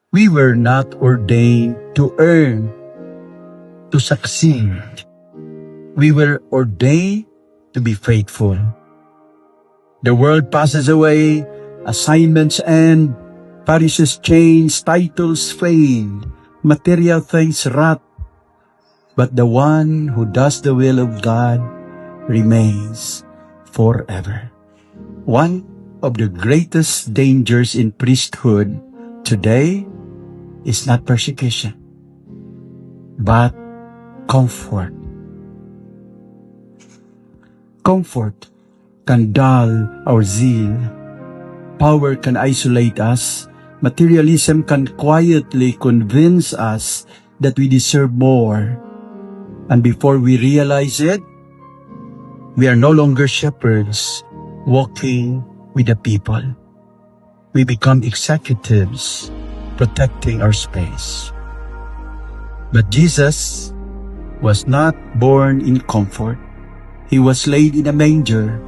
We were not ordained to earn, to succeed. We were ordained to be faithful. The world passes away, assignments end, parishes change, titles fade, material things rot, but the one who does the will of God remains forever. One of the greatest dangers in priesthood today is not persecution, but comfort. Comfort can dull our zeal. Power can isolate us. Materialism can quietly convince us that we deserve more. And before we realize it, we are no longer shepherds walking with the people. We become executives protecting our space. But Jesus was not born in comfort. He was laid in a manger,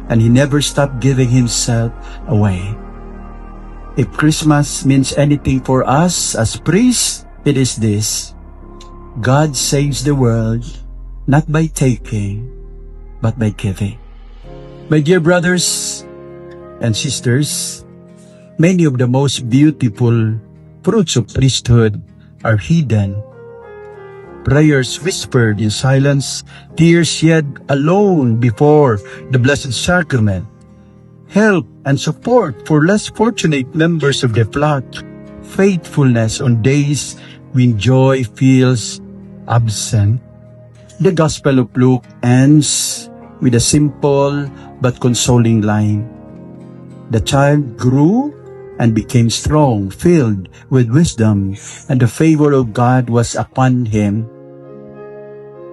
and he never stopped giving himself away. If Christmas means anything for us as priests, it is this: God saves the world not by taking, but by giving. My dear brothers and sisters, many of the most beautiful fruits of priesthood are hidden. Prayers whispered in silence, tears shed alone before the Blessed Sacrament, help and support for less fortunate members of the flock, faithfulness on days when joy feels absent. The Gospel of Luke ends with a simple but consoling line. The child grew and became strong, filled with wisdom, and the favor of God was upon him.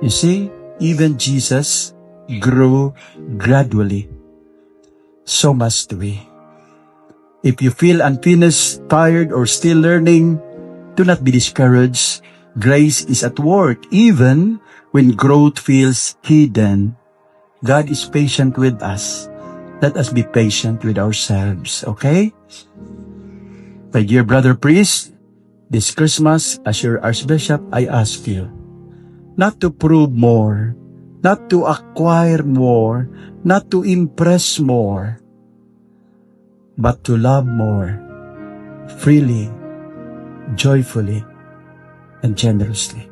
You see, even Jesus grew gradually. So must we. If you feel unfinished, tired, or still learning, do not be discouraged. Grace is at work even when growth feels hidden. God is patient with us. Let us be patient with ourselves, okay? My dear brother priest, this Christmas, as your Archbishop, I ask you not to prove more, not to acquire more, not to impress more, but to love more, freely, joyfully, and generously.